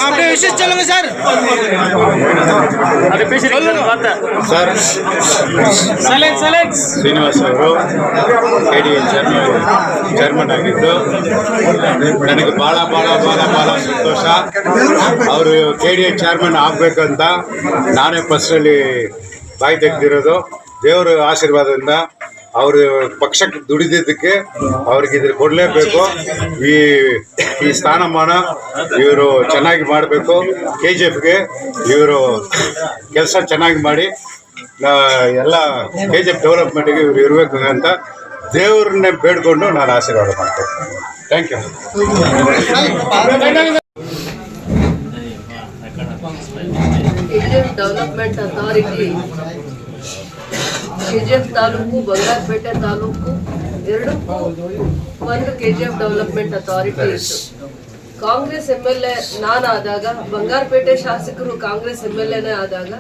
आपने विशेष चलोगे sir sir Srinivas ಅವರು KDA ಚೇರ್ಮನ್ ಆಗಿದ್ದು ನನಗೆ ಭಾಳ ಸಂತೋಷ. ಅವರು KDA ಚೇರ್ಮನ್ ಆಗಬೇಕಂತ ನಾನೇ ಫಸ್ಟಲ್ಲಿ ಬಾಯಿ ತೆಗೆದಿರೋದು. ದೇವರ ಆಶೀರ್ವಾದದಿಂದ ಅವರು ಪಕ್ಷಕ್ಕೆ ದುಡಿದಿದ್ದಕ್ಕೆ ಅವ್ರಿಗೆ ಇದ್ರ ಕೊಡಲೇಬೇಕು. ಈ ಸ್ಥಾನಮಾನ ಇವರು ಚೆನ್ನಾಗಿ ಮಾಡಬೇಕು. KGFಗೆ ಇವರು ಕೆಲಸ ಚೆನ್ನಾಗಿ ಮಾಡಿ ಎಲ್ಲ KGF ಡೆವಲಪ್ಮೆಂಟಿಗೆ ಇವರು ಇರಬೇಕು ಅಂತ ದೇವ್ರನ್ನೇ ಬೇಡ್ಕೊಂಡು ನಾನು ಆಶೀರ್ವಾದ ಮಾಡ್ತೇನೆ. Thank you. Development authority KGF taluk Bangarpet taluk ಎರಡಕ್ಕೂ ಒಂದು KGF ಡೆವಲಪ್ಮೆಂಟ್ ಅಥಾರಿಟಿ ಇತ್ತು. ಕಾಂಗ್ರೆಸ್ MLA ನಾನಾದಾಗ, ಬಂಗಾರಪೇಟೆ ಶಾಸಕರು ಕಾಂಗ್ರೆಸ್ MLAನೇ ಆದಾಗ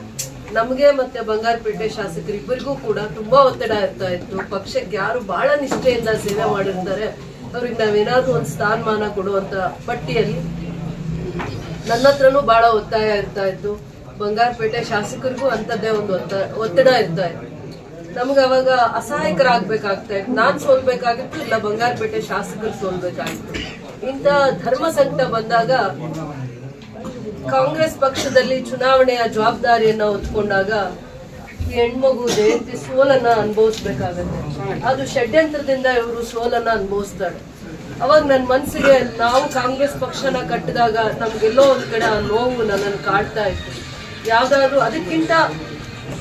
ನಮಗೆ ಮತ್ತೆ ಬಂಗಾರಪೇಟೆ ಶಾಸಕರಿಬ್ಬರಿಗೂ ಕೂಡ ತುಂಬಾ ಒತ್ತಡ ಇರ್ತಾ ಇತ್ತು. ಪಕ್ಷಕ್ಕೆ ಯಾರು ಬಹಳ ನಿಷ್ಠೆಯಿಂದ ಸೇವೆ ಮಾಡಿರ್ತಾರೆ ಅವ್ರಿಗೆ ನಾವೇನಾದ್ರೂ ಒಂದು ಸ್ಥಾನಮಾನ ಕೊಡುವಂತ ಪಟ್ಟಿಯಲ್ಲಿ ನನ್ನ ಹತ್ರನೂ ಬಹಳ ಒತ್ತಾಯ ಇರ್ತಾ ಇತ್ತು. ಬಂಗಾರಪೇಟೆ ಶಾಸಕರಿಗೂ ಅಂತದ್ದೇ ಒಂದು ಒತ್ತಡ ಇರ್ತಾ ಇತ್ತು. ನಮ್ಗೆ ಅವಾಗ ಅಸಹಾಯಕರಾಗಬೇಕಾಗ್ತಾ ಇತ್ತು. ನಾನ್ ಸೋಲ್ಬೇಕಾಗಿತ್ತು, ಇಲ್ಲ ಬಂಗಾರಪೇಟೆ ಶಾಸಕರು ಸೋಲ್ಬೇಕಾಗಿತ್ತು. ಇಂಥ ಧರ್ಮ ಸಂಕಟ ಬಂದಾಗ ಕಾಂಗ್ರೆಸ್ ಪಕ್ಷದಲ್ಲಿ ಚುನಾವಣೆಯ ಜವಾಬ್ದಾರಿಯನ್ನ ಹೊತ್ಕೊಂಡಾಗ ಹೆಣ್ಮಗು ಜಯಂತಿ ಸೋಲನ್ನ ಅನುಭವಿಸ್ಬೇಕಾಗತ್ತೆ. ಅದು ಷಡ್ಯಂತ್ರದಿಂದ ಇವರು ಸೋಲನ್ನ ಅನುಭವಿಸ್ತಾರೆ. ಅವಾಗ ನನ್ನ ಮನಸ್ಸಿಗೆ ನಾವು ಕಾಂಗ್ರೆಸ್ ಪಕ್ಷನ ಕಟ್ಟಿದಾಗ ನಮ್ಗೆಲ್ಲೋ ಒಂದ್ ಕಡೆ ಆ ನೋವು ನನ್ನನ್ನು ಕಾಡ್ತಾ ಇತ್ತು. ಯಾವ್ದಾದ್ರು ಅದಕ್ಕಿಂತ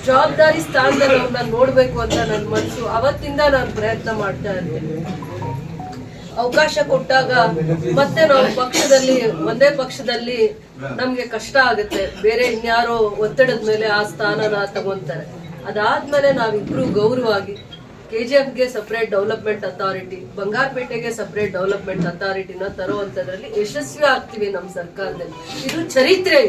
ಜವಾಬ್ದಾರಿ ಸ್ಥಾನದಲ್ಲಿ ಅವ್ರನ್ನ ನೋಡ್ಬೇಕು ಅಂತ ನನ್ನ ಮನಸ್ಸು. ಅವತ್ತಿಂದ ನಾನು ಪ್ರಯತ್ನ ಮಾಡ್ತಾ ಇರ್ತೀನಿ. ಅವಕಾಶ ಕೊಟ್ಟಾಗ ಮತ್ತೆ ನಾವು ಪಕ್ಷದಲ್ಲಿ ಒಂದೇ ಪಕ್ಷದಲ್ಲಿ ನಮ್ಗೆ ಕಷ್ಟ ಆಗುತ್ತೆ. ಬೇರೆ ಇನ್ಯಾರೋ ಒತ್ತಡದ ಮೇಲೆ ಆ ಸ್ಥಾನನ ತಗೊಂತಾರೆ. ಅದಾದ್ಮೇಲೆ ನಾವಿಬ್ರು ಗೌರವವಾಗಿ KGFಗೆ ಸಪರೇಟ್ ಡೆವಲಪ್ಮೆಂಟ್ ಅಥಾರಿಟಿ, ಬಂಗಾರಪೇಟೆಗೆ ಸಪರೇಟ್ ಡೆವಲಪ್ಮೆಂಟ್ ಅಥಾರಿಟಿನ ತರುವಂತದ್ರಲ್ಲಿ ಯಶಸ್ವಿ ಆಗ್ತೀವಿ ನಮ್ಮ ಸರ್ಕಾರದಲ್ಲಿ. ಇದು ಚರಿತ್ರೆ.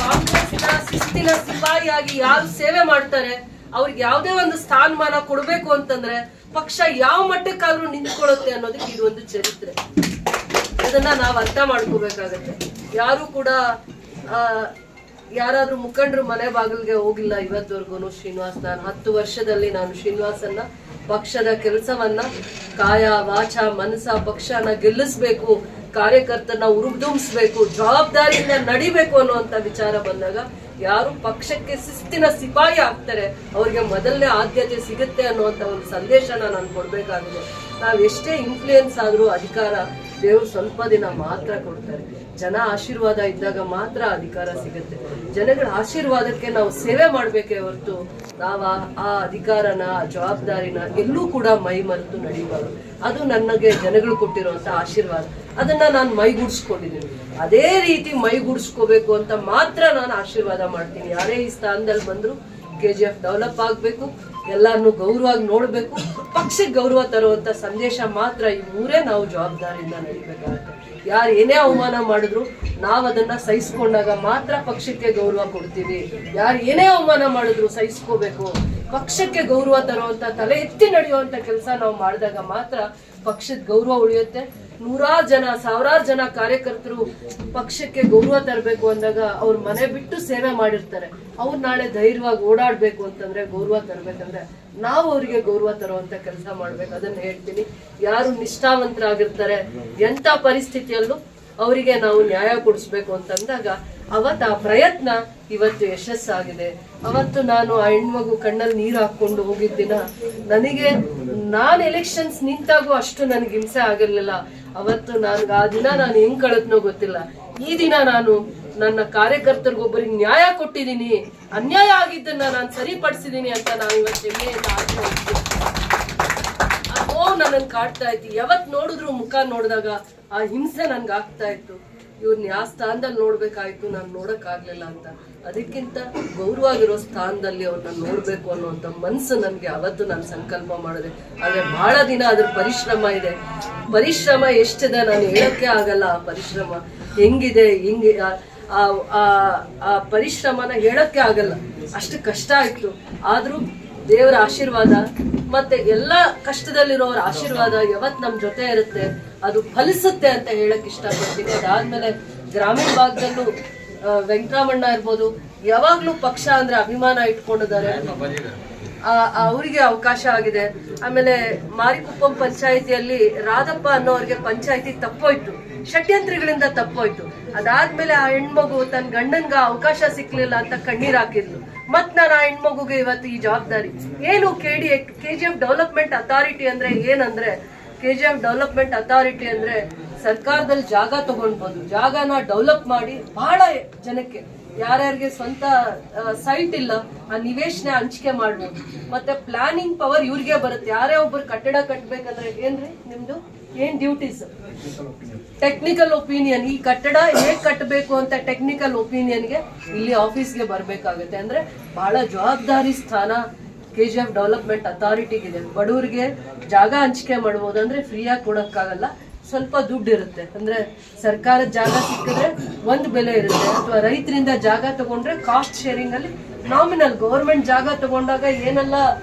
ಕಾಂಗ್ರೆಸ್ನ ಶಿಸ್ತಿನ ಸಿಪಾಯಿಯಾಗಿ ಯಾರು ಸೇವೆ ಮಾಡ್ತಾರೆ ಅವ್ರಿಗೆ ಯಾವುದೇ ಒಂದು ಸ್ಥಾನಮಾನ ಕೊಡ್ಬೇಕು ಅಂತಂದ್ರೆ ಪಕ್ಷ ಯಾವ ಮಟ್ಟಕ್ಕಾದ್ರೂ ನಿಂತ್ಕೊಳ್ಳುತ್ತೆ ಅನ್ನೋದಕ್ಕೆ ಇದು ಒಂದು ಚರಿತ್ರೆ. ಅದನ್ನ ನಾವು ಅರ್ಥ ಮಾಡ್ಕೋಬೇಕಾಗತ್ತೆ. ಯಾರು ಕೂಡ ಯಾರಾದ್ರೂ ಮುಖಂಡರು ಮನೆ ಬಾಗಿಲಿಗೆ ಹೋಗಿಲ್ಲ ಇವತ್ತವರೆಗೂ. ಶ್ರೀನಿವಾಸ್, ನಾನು 10 ವರ್ಷದಲ್ಲಿ ನಾನು ಶ್ರೀನಿವಾಸನ್ನ ಪಕ್ಷದ ಕೆಲಸವನ್ನ ಕಾಯ ವಾಚ ಮನಸ ಪಕ್ಷನ ಗೆಲ್ಲಿಸ್ಬೇಕು, ಕಾರ್ಯಕರ್ತನ ಉರುದುಂಬಿಸ್ಬೇಕು, ಜವಾಬ್ದಾರಿಯಿಂದ ನಡಿಬೇಕು ಅನ್ನುವಂತ ವಿಚಾರ ಬಂದಾಗ ಯಾರು ಪಕ್ಷಕ್ಕೆ ಶಿಸ್ತಿನ ಸಿಪಾಯಿ ಆಗ್ತಾರೆ ಅವ್ರಿಗೆ ಮೊದಲನೇ ಆದ್ಯತೆ ಸಿಗುತ್ತೆ ಅನ್ನುವಂತ ಒಂದು ಸಂದೇಶನ ನಾನು ಕೊಡ್ಬೇಕಾಗಿದೆ. ನಾವ್ ಎಷ್ಟೇ ಇನ್ಫ್ಲೂಯೆನ್ಸ್ ಆದ್ರೂ ಅಧಿಕಾರ ದೇವ್ರು ಸ್ವಲ್ಪ ದಿನ ಮಾತ್ರ ಕೊಡ್ತಾರೆ. ಜನ ಆಶೀರ್ವಾದ ಇದ್ದಾಗ ಮಾತ್ರ ಅಧಿಕಾರ ಸಿಗುತ್ತೆ. ಜನಗಳ ಆಶೀರ್ವಾದಕ್ಕೆ ನಾವು ಸೇವೆ ಮಾಡ್ಬೇಕೇ ಹೊರತು ನಾವ್ ಆ ಅಧಿಕಾರನ ಜವಾಬ್ದಾರಿನ ಎಲ್ಲೂ ಕೂಡ ಮೈ ಮರೆತು ನಡೆಯಬಾರದು. ಅದು ನನಗೆ ಜನಗಳು ಕೊಟ್ಟಿರುವಂತ ಆಶೀರ್ವಾದ. ಅದನ್ನ ನಾನು ಮೈಗೂಡಿಸ್ಕೊಂಡಿದ್ದೀನಿ. ಅದೇ ರೀತಿ ಮೈಗೂಡಿಸ್ಕೋಬೇಕು ಅಂತ ಮಾತ್ರ ನಾನು ಆಶೀರ್ವಾದ ಮಾಡ್ತೀನಿ. ಯಾರೇ ಈ ಸ್ಥಾನದಲ್ಲಿ ಬಂದ್ರು KGF ಡೆವಲಪ್ ಆಗ್ಬೇಕು, ಎಲ್ಲಾರನ್ನು ಗೌರವವಾಗಿ ನೋಡ್ಬೇಕು, ಪಕ್ಷಕ್ಕೆ ಗೌರವ ತರುವಂತ ಸಂದೇಶ ಮಾತ್ರ. ಈ ಮೂರೇ ನಾವು ಜವಾಬ್ದಾರಿಯಿಂದ ನಡಿಬೇಕಾಗುತ್ತೆ. ಯಾರು ಏನೇ ಅವಮಾನ ಮಾಡಿದ್ರು ನಾವ್ ಅದನ್ನ ಸಹಿಸ್ಕೊಂಡಾಗ ಮಾತ್ರ ಪಕ್ಷಕ್ಕೆ ಗೌರವ ಕೊಡ್ತೀವಿ. ಯಾರು ಏನೇ ಅವಮಾನ ಮಾಡಿದ್ರು ಸಹಿಸ್ಕೋಬೇಕು. ಪಕ್ಷಕ್ಕೆ ಗೌರವ ತರುವಂತ ತಲೆ ಎತ್ತಿ ನಡೆಯುವಂತ ಕೆಲಸ ನಾವು ಮಾಡಿದಾಗ ಮಾತ್ರ ಪಕ್ಷದ ಗೌರವ ಉಳಿಯುತ್ತೆ. ನೂರಾರು ಜನ, ಸಾವಿರಾರು ಜನ ಕಾರ್ಯಕರ್ತರು ಪಕ್ಷಕ್ಕೆ ಗೌರವ ತರಬೇಕು ಅಂದಾಗ ಅವ್ರ ಮನೆ ಬಿಟ್ಟು ಸೇವೆ ಮಾಡಿರ್ತಾರೆ. ಅವ್ರು ನಾಳೆ ಧೈರ್ಯವಾಗಿ ಓಡಾಡ್ಬೇಕು ಅಂತಂದ್ರೆ, ಗೌರವ ತರಬೇಕಂದ್ರೆ ನಾವು ಅವರಿಗೆ ಗೌರವ ತರುವಂತ ಕೆಲಸ ಮಾಡ್ಬೇಕು. ಅದನ್ನ ಹೇಳ್ತೀನಿ. ಯಾರು ನಿಷ್ಠಾವಂತರಾಗಿರ್ತಾರೆ ಎಂತ ಪರಿಸ್ಥಿತಿಯಲ್ಲೂ ಅವರಿಗೆ ನಾವು ನ್ಯಾಯ ಕೊಡಿಸ್ಬೇಕು ಅಂತಂದಾಗ ಅವತ್ತು ಆ ಪ್ರಯತ್ನ ಇವತ್ತು ಯಶಸ್ಸಾಗಿದೆ. ಅವತ್ತು ನಾನು ಆ ಹೆಣ್ಮಗು ಕಣ್ಣಲ್ಲಿ ನೀರು ಹಾಕೊಂಡು ಹೋಗಿದ್ದಿನ ನನಗೆ ನಾನು ಎಲೆಕ್ಷನ್ಸ್ ನಿಂತಾಗೂ ಅಷ್ಟು ನನಗೆ ಹಿಂಸೆ ಆಗಿರ್ಲಿಲ್ಲ. ಅವತ್ತು ನನ್ಗೆ ಆ ದಿನ ನಾನು ಹೆಂಗ್ ಕಳೆದ್ನೋ ಗೊತ್ತಿಲ್ಲ. ಈ ದಿನ ನಾನು ನನ್ನ ಕಾರ್ಯಕರ್ತರಿಗೊಬ್ಬರಿಗೆ ನ್ಯಾಯ ಕೊಟ್ಟಿದ್ದೀನಿ, ಅನ್ಯಾಯ ಆಗಿದ್ದನ್ನ ನಾನು ಸರಿಪಡಿಸಿದೀನಿ ಅಂತ ನಾನು ಇವತ್ತು ಹೆಮ್ಮೆಯಿಂದ ಆಚರಿಸ್ತೀನಿ. ಆ ನೋವು ನನ್ನನ್ನು ಕಾಡ್ತಾ ಇತ್ತು. ಯಾವತ್ ನೋಡಿದ್ರು ಮುಖ ನೋಡಿದಾಗ ಆ ಹಿಂಸೆ ನನ್ಗೆ ಆಗ್ತಾ ಇತ್ತು. ಇವ್ರನ್ನ ಯಾವ ಸ್ಥಾನದಲ್ಲಿ ನೋಡ್ಬೇಕಾಯ್ತು, ನಾನು ನೋಡಕ್ ಆಗ್ಲಿಲ್ಲ ಅಂತ. ಅದಕ್ಕಿಂತ ಗೌರವಾಗಿರೋ ಸ್ಥಾನದಲ್ಲಿ ಅವ್ರನ್ನ ನೋಡ್ಬೇಕು ಅನ್ನುವಂತ ಮನ್ಸು ನನ್ಗೆ ಅವತ್ತು ನಾನು ಸಂಕಲ್ಪ ಮಾಡಿದೆ. ಆದ್ರೆ ಬಹಳ ದಿನ ಅದ್ರ ಪರಿಶ್ರಮ ಇದೆ. ಪರಿಶ್ರಮ ಎಷ್ಟಿದೆ ನಾನು ಹೇಳಕ್ಕೆ ಆಗಲ್ಲ. ಆ ಪರಿಶ್ರಮ ಹೆಂಗಿದೆ, ಹಿಂಗೆ ಆ ಪರಿಶ್ರಮನ ಹೇಳಕ್ಕೆ ಆಗಲ್ಲ. ಅಷ್ಟು ಕಷ್ಟ ಆಯ್ತು. ಆದ್ರೂ ದೇವರ ಆಶೀರ್ವಾದ ಮತ್ತೆ ಎಲ್ಲ ಕಷ್ಟದಲ್ಲಿರೋರ ಆಶೀರ್ವಾದ ಯಾವತ್ ನಮ್ ಜೊತೆ ಇರುತ್ತೆ, ಅದು ಫಲಿಸುತ್ತೆ ಅಂತ ಹೇಳಕ್ ಇಷ್ಟಪಡ್ತೀನಿ. ಅದಾದ್ಮೇಲೆ ಗ್ರಾಮೀಣ ಭಾಗದಲ್ಲೂ ವೆಂಕಟರಮಣ್ಣ ಇರ್ಬೋದು, ಯಾವಾಗ್ಲೂ ಪಕ್ಷ ಅಂದ್ರೆ ಅಭಿಮಾನ ಇಟ್ಕೊಂಡಿದ್ದಾರೆ, ಅವರಿಗೆ ಅವಕಾಶ ಆಗಿದೆ. ಆಮೇಲೆ ಮಾರಿಕುಪ್ಪಂ ಪಂಚಾಯಿತಿಯಲ್ಲಿ ರಾಧಪ್ಪ ಅನ್ನೋರಿಗೆ ಪಂಚಾಯಿತಿ ತಪ್ಪೋಯ್ತು, ಷಡ್ಯಂತ್ರಿಗಳಿಂದ ತಪ್ಪೋಯ್ತು. ಅದಾದ್ಮೇಲೆ ಆ ಹೆಣ್ಮಗು ತನ್ನ ಗಂಡನ್ಗ ಅವಕಾಶ ಸಿಕ್ಲಿಲ್ಲ ಅಂತ ಕಣ್ಣೀರ್ ಹಾಕಿದ್ಲು. ಮತ್ ನಾನು ಆ ಹೆಣ್ಮಗುಗೆ ಇವತ್ತು ಈ ಜವಾಬ್ದಾರಿ ಏನು KGF ಡೆವಲಪ್ಮೆಂಟ್ ಅಥಾರಿಟಿ ಅಂದ್ರೆ ಏನಂದ್ರೆ, KGF ಡೆವಲಪ್ಮೆಂಟ್ ಅಥಾರಿಟಿ ಅಂದ್ರೆ ಸರ್ಕಾರದಲ್ಲಿ ಜಾಗ ತಗೊಂಡ್ಬೋದು, ಜಾಗನ ಡೆವಲಪ್ ಮಾಡಿ ಬಹಳ ಜನಕ್ಕೆ ಯಾರ್ಯಾರಿಗೆ ಸ್ವಂತ ಸೈಟ್ ಇಲ್ಲ ಆ ನಿವೇಶನ ಹಂಚಿಕೆ ಮಾಡ್ಬೋದು. ಮತ್ತೆ ಪ್ಲಾನಿಂಗ್ ಪವರ್ ಇವ್ರಿಗೆ ಬರುತ್ತೆ. ಯಾರೇ ಒಬ್ರು ಕಟ್ಟಡ ಕಟ್ಬೇಕಂದ್ರೆ ಏನ್ರಿ ನಿಮ್ದು ಏನ್ ಡ್ಯೂಟೀಸ್, ಟೆಕ್ನಿಕಲ್ ಒಪಿನಿಯನ್, ಈ ಕಟ್ಟಡ ಹೇಗ್ ಕಟ್ಟಬೇಕು ಅಂತ ಟೆಕ್ನಿಕಲ್ ಒಪಿನಿಯನ್ಗೆ ಇಲ್ಲಿ ಆಫೀಸ್ಗೆ ಬರ್ಬೇಕಾಗುತ್ತೆ. ಅಂದ್ರೆ ಬಹಳ ಜವಾಬ್ದಾರಿ ಸ್ಥಾನ KGF ಡೆವಲಪ್ಮೆಂಟ್ ಅಥಾರಿಟಿಗಿದೆ. ಬಡವರಿಗೆ ಜಾಗ ಹಂಚಿಕೆ ಮಾಡ್ಬೋದು, ಅಂದ್ರೆ ಫ್ರೀಯಾಗಿ ಕೊಡಕ್ಕಾಗಲ್ಲ, ಸ್ವಲ್ಪ ದುಡ್ಡು ಇರುತ್ತೆ. ಅಂದ್ರೆ ಸರ್ಕಾರದ ಜಾಗ ಸಿಕ್ಕಿದ್ರೆ ಒಂದ್ ಬೆಲೆ ಇರುತ್ತೆ, ಅಥವಾ ರೈತರಿಂದ ಜಾಗ ತಗೊಂಡ್ರೆ ಕಾಸ್ಟ್ ಶೇರಿಂಗ್ ಅಲ್ಲಿ ನಾಮಿನಲ್. ಗವರ್ಮೆಂಟ್ ಜಾಗ ತಗೊಂಡಾಗ ಏನೆಲ್ಲ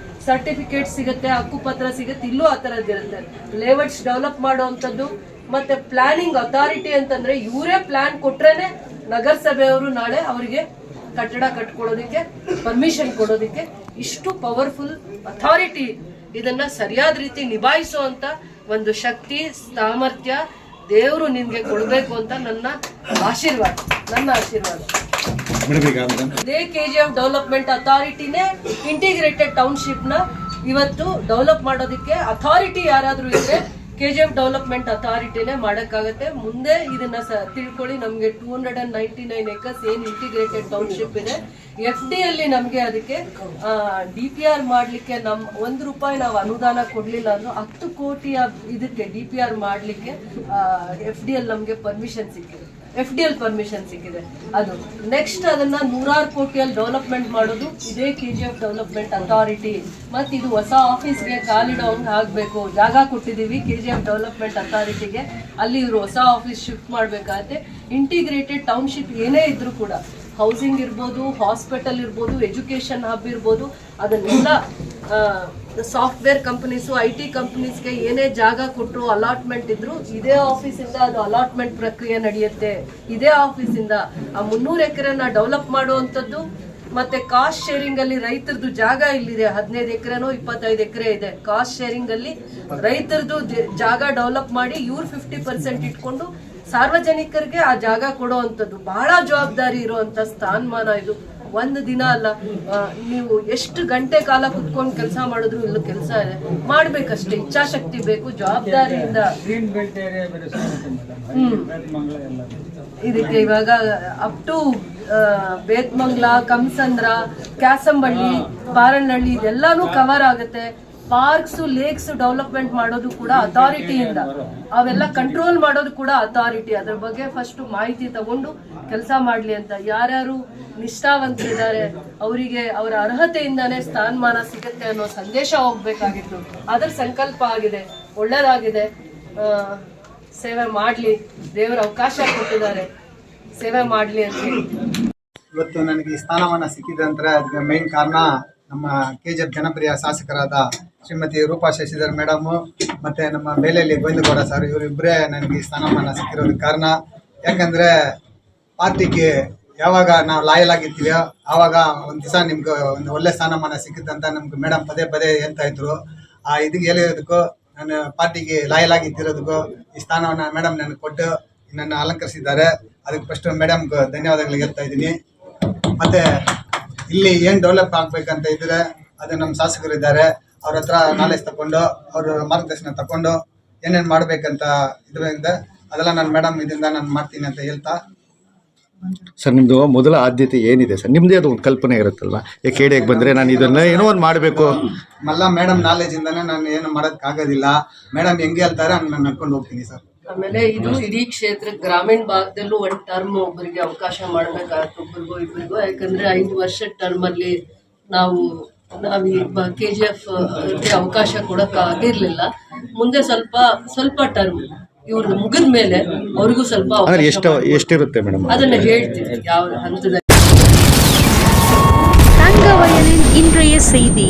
ಸರ್ಟಿಫಿಕೇಟ್ ಸಿಗುತ್ತೆ, ಹಕ್ಕುಪತ್ರ ಸಿಗುತ್ತೆ, ಇಲ್ಲೂ ಆ ತರದ್ದಿರುತ್ತೆ. ಲೇಔಟ್ಸ್ ಡೆವಲಪ್ ಮಾಡುವಂಥದ್ದು. ಮತ್ತೆ ಪ್ಲಾನಿಂಗ್ ಅಥಾರಿಟಿ ಅಂತಂದ್ರೆ ಇವರೇ ಪ್ಲಾನ್ ಕೊಟ್ರೇನೆ ನಗರಸಭೆಯವರು ನಾಳೆ ಅವರಿಗೆ ಕಟ್ಟಡ ಕಟ್ಕೊಡೋದಿಕ್ಕೆ ಪರ್ಮಿಷನ್ ಕೊಡೋದಿಕ್ಕೆ. ಇಷ್ಟು ಪವರ್ಫುಲ್ ಅಥಾರಿಟಿ, ಇದನ್ನ ಸರಿಯಾದ ರೀತಿ ನಿಭಾಯಿಸುವಂತ ಒಂದು ಶಕ್ತಿ ಸಾಮರ್ಥ್ಯ ದೇವರು ನಿನ್ಗೆ ಕೊಡ್ಬೇಕು ಅಂತ ನನ್ನ ಆಶೀರ್ವಾದ. ಇದೇ KGF ಡೆವಲಪ್ಮೆಂಟ್ ಅಥಾರಿಟಿನೇ ಇಂಟಿಗ್ರೇಟೆಡ್ ಟೌನ್ಶಿಪ್ ನ ಇವತ್ತು ಡೆವಲಪ್ ಮಾಡೋದಕ್ಕೆ ಅಥಾರಿಟಿ ಯಾರಾದ್ರೂ ಇದ್ರೆ KGF ಡೆವಲಪ್ಮೆಂಟ್ ಅಥಾರಿಟಿನೇ ಮಾಡಕ್ಕಾಗತ್ತೆ. ಮುಂದೆ ಇದನ್ನ ತಿಳ್ಕೊಳ್ಳಿ. ನಮ್ಗೆ 299 ಎಕರ್ಸ್ ಏನ್ ಇಂಟಿಗ್ರೇಟೆಡ್ ಟೌನ್ಶಿಪ್ ಇದೆ, FD ಅಲ್ಲಿ ನಮ್ಗೆ ಅದಕ್ಕೆ DPR ಮಾಡ್ಲಿಕ್ಕೆ ₹1 ನಾವು ಅನುದಾನ ಕೊಡ್ಲಿಲ್ಲ ಅಂದ್ರೆ 10 ಕೋಟಿಯ ಇದಕ್ಕೆ DPR ಮಾಡ್ಲಿಕ್ಕೆ FD ಅಲ್ಲಿ ನಮ್ಗೆ FDL ಪರ್ಮಿಷನ್ ಸಿಕ್ಕಿದೆ. ಅದು ನೆಕ್ಸ್ಟ್ ಅದನ್ನ 100 ಕೋಟಿಯಲ್ಲಿ ಡೆವಲಪ್ಮೆಂಟ್ ಮಾಡೋದು ಇದೇ KGF ಡೆವಲಪ್ಮೆಂಟ್ ಅಥಾರಿಟಿ. ಮತ್ತೆ ಇದು ಹೊಸ ಆಫೀಸ್ಗೆ ಕಾಲಿಡೋಂಗ್ ಆಗ್ಬೇಕು. ಜಾಗ ಕೊಟ್ಟಿದೀವಿ KGF ಡೆವಲಪ್ಮೆಂಟ್ ಅಥಾರಿಟಿಗೆ, ಅಲ್ಲಿ ಇವರು ಹೊಸ ಆಫೀಸ್ ಶಿಫ್ಟ್ ಮಾಡ್ಬೇಕಾಗತ್ತೆ. ಇಂಟಿಗ್ರೇಟೆಡ್ ಟೌನ್ಶಿಪ್ ಏನೇ ಇದ್ರು ಕೂಡ, ಹೌಸಿಂಗ್ ಇರ್ಬೋದು, ಹಾಸ್ಪಿಟಲ್ ಇರ್ಬೋದು, ಎಜುಕೇಶನ್ ಹಬ್ ಇರ್ಬೋದು, ಅದನ್ನೆಲ್ಲ ಸಾಫ್ಟ್ವೇರ್ ಕಂಪನೀಸು, IT ಕಂಪನೀಸ್ಗೆ ಏನೇ ಜಾಗ ಕೊಟ್ಟರು, ಅಲಾಟ್ಮೆಂಟ್ ಇದ್ರು ಇದೇ ಆಫೀಸಿಂದ ಅದು ಅಲಾಟ್ಮೆಂಟ್ ಪ್ರಕ್ರಿಯೆ ನಡೆಯುತ್ತೆ. ಇದೇ ಆಫೀಸಿಂದ ಆ 300 ಎಕರೆನ ಡೆವಲಪ್ ಮಾಡುವಂಥದ್ದು. ಮತ್ತೆ ಕಾಸ್ಟ್ ಶೇರಿಂಗ್ ಅಲ್ಲಿ ರೈತರದು ಜಾಗ ಇಲ್ಲಿದೆ, 15 ಎಕರೆನೋ 25 ಎಕರೆ ಇದೆ. ಕಾಸ್ಟ್ ಶೇರಿಂಗ್ ಅಲ್ಲಿ ರೈತರದು ಜಾಗ ಡೆವಲಪ್ ಮಾಡಿ ಇವ್ರು 50% ಇಟ್ಕೊಂಡು ಸಾರ್ವಜನಿಕರಿಗೆ ಆ ಜಾಗ ಕೊಡುವಂಥದ್ದು ಬಹಳ ಜವಾಬ್ದಾರಿ ಇರುವಂತ ಸ್ಥಾನಮಾನ ಇದು. ಒಂದು ದಿನ ಅಲ್ಲ, ನೀವು ಎಷ್ಟು ಗಂಟೆ ಕಾಲ ಕುತ್ಕೊಂಡು ಕೆಲಸ ಮಾಡಿದ್ರು ಇಲ್ಲ, ಕೆಲಸ ಇದೆ ಮಾಡ್ಬೇಕಷ್ಟೇ, ಇಚ್ಛಾಶಕ್ತಿ ಬೇಕು, ಜವಾಬ್ದಾರಿಯಿಂದ. ಇದಕ್ಕೆ ಇವಾಗ ಅಪ್ ಟು ಬೇತ್ಮಂಗ್ಲ, ಕಮಸಂದ್ರ, ಕ್ಯಾಸಂಬಳ್ಳಿ, ಪಾರನಹಳ್ಳಿ ಇದೆಲ್ಲಾನು ಕವರ್ ಆಗುತ್ತೆ. ಪಾರ್ಕ್ಸ್, ಲೇಕ್ಸ್ ಡೆವಲಪ್ಮೆಂಟ್ ಮಾಡೋದು ಕೂಡ ಅಥಾರಿಟಿಯಿಂದ, ಅವೆಲ್ಲ ಕಂಟ್ರೋಲ್ ಮಾಡೋದು ಕೂಡ ಅಥಾರಿಟಿ. ಅದ್ರ ಬಗ್ಗೆ ಫಸ್ಟ್ ಮಾಹಿತಿ ತಗೊಂಡು ಕೆಲಸ ಮಾಡ್ಲಿ ಅಂತ. ಯಾರ್ಯಾರು ನಿಷ್ಠಾವಂತರಿದ್ದಾರೆ ಅವರಿಗೆ ಅವರ ಅರ್ಹತೆಯಿಂದಾನೇ ಸ್ಥಾನಮಾನ ಸಿಗುತ್ತೆ ಅನ್ನೋ ಸಂದೇಶ ಹೋಗ್ಬೇಕಾಗಿತ್ತು. ಅದರ ಸಂಕಲ್ಪ ಆಗಿದೆ, ಒಳ್ಳೇದಾಗಿದೆ. ಸೇವೆ ಮಾಡ್ಲಿ, ದೇವರ ಅವಕಾಶ ಕೊಟ್ಟಿದ್ದಾರೆ, ಸೇವೆ ಮಾಡ್ಲಿ ಅಂತ ಹೇಳಿ. ಇವತ್ತು ನನಗೆ ಈ ಸ್ಥಾನಮಾನ ಸಿಕ್ಕಿದೆ ಅಂದ್ರೆ ಅದಕ್ಕೆ ಮೇನ್ ಕಾರಣ ನಮ್ಮ KGF ಜನಪ್ರಿಯ ಶಾಸಕರಾದ ಶ್ರೀಮತಿ ರೂಪಾ ಶಶಿಧರ್ ಮೇಡಮು ಮತ್ತು ನಮ್ಮ ಬೇಲೆಯಲ್ಲಿ ಗೋವಿಂದಗೌಡ ಸರ್, ಇವರಿಬ್ಬರೇ ನನಗೆ ಈ ಸ್ಥಾನಮಾನ ಸಿಕ್ಕಿರೋದಕ್ಕೆ ಕಾರಣ. ಯಾಕಂದರೆ ಪಾರ್ಟಿಗೆ ಯಾವಾಗ ನಾವು ಲಾಯಲ್ ಆಗಿರ್ತೀವೋ ಆವಾಗ ಒಂದು ದಿವಸ ನಿಮ್ಗೆ ಒಂದು ಒಳ್ಳೆ ಸ್ಥಾನಮಾನ ಸಿಕ್ಕುತ್ತೆ ಅಂತ ನಮ್ಗೆ ಮೇಡಮ್ ಪದೇ ಹೇಳ್ತಾ ಇದ್ರು. ಇದಕ್ಕೆ ಹೇಳಿರೋದಕ್ಕೂ, ನಾನು ಪಾರ್ಟಿಗೆ ಲಾಯಲ್ ಆಗಿದ್ದಿರೋದಕ್ಕೂ ಈ ಸ್ಥಾನವನ್ನು ಮೇಡಮ್ ನನಗೆ ಕೊಟ್ಟು ನನ್ನ ಅಲಂಕರಿಸಿದ್ದಾರೆ. ಅದಕ್ಕೆ ಫಸ್ಟ್ ಮೇಡಮ್ಗೆ ಧನ್ಯವಾದಗಳು ಹೇಳ್ತಾ ಇದ್ದೀನಿ. ಮತ್ತು ಇಲ್ಲಿ ಏನು ಡೆವಲಪ್ ಆಗಬೇಕಂತ ಇದ್ದರೆ ಅದು ನಮ್ಮ ಶಾಸಕರು ಇದ್ದಾರೆ, ಅವ್ರ ಹತ್ರ ನಾಲೆಜ್ ತಗೊಂಡು ಅವ್ರ ಮಾರ್ಗದರ್ಶನ ತಗೊಂಡು ಏನೇನು ಮಾಡಬೇಕಂತ ಇದರಿಂದ ಅದೆಲ್ಲ ನಾನು ಮೇಡಮ್ ಇದರಿಂದ ನಾನು ಮಾಡ್ತೀನಿ ಅಂತ ಹೇಳ್ತಾ. ಸರ್, ನಿಮ್ಮದು ಮೊದಲ ಆದ್ಯತೆ ಏನಿದೆ ಸರ್? ನಿಮ್ಮದೇ ಅದು ಒಂದು ಕಲ್ಪನೆ ಇರುತ್ತಲ್ವ, KDF ಬಂದರೆ ನಾನು ಇದನ್ನ ಏನೋ ಒಂದು ಮಾಡಬೇಕು. ಮಲ್ಲ ಮೇಡಮ್ ನಾಲೆಜಿಂದಾನೇ ನಾನು ಏನು ಮಾಡೋಕ್ಕಾಗೋದಿಲ್ಲ. ಮೇಡಮ್ ಹೆಂಗೆ ಹೇಳ್ತಾರೆ ಹಂಗೆ ನಾನು ನಡ್ಕೊಂಡು ಹೋಗ್ತೀನಿ ಸರ್. ಆಮೇಲೆ ಇದು ಇಡೀ ಕ್ಷೇತ್ರ ಗ್ರಾಮೀಣ ಭಾಗದಲ್ಲೂ ಒಂದು ಟರ್ಮ್ ಒಬ್ಬರಿಗೆ ಅವಕಾಶ ಮಾಡಬೇಕಾಗುತ್ತೆ, ಒಬ್ಬರಿಗೋ ಇಬ್ಬರಿಗೋ. ಯಾಕಂದ್ರೆ 5 ವರ್ಷದ ಟರ್ಮ್ ಅಲ್ಲಿ ನಾವು KGF ಅವಕಾಶ ಕೊಡಕ್ಕಾಗಿರ್ಲಿಲ್ಲ. ಮುಂದೆ ಸ್ವಲ್ಪ ಟರ್ಮ್ ಇವ್ರದ್ದು ಮುಗಿದ ಮೇಲೆ ಅವ್ರಿಗೂ ಸ್ವಲ್ಪ ಎಷ್ಟಿರುತ್ತೆ ಮೇಡಮ್ ಅದನ್ನ ಹೇಳ್ತೀವಿ ಯಾವ ಹಂತದಲ್ಲಿ. தங்கவயலின் இன்றைய செய்தி.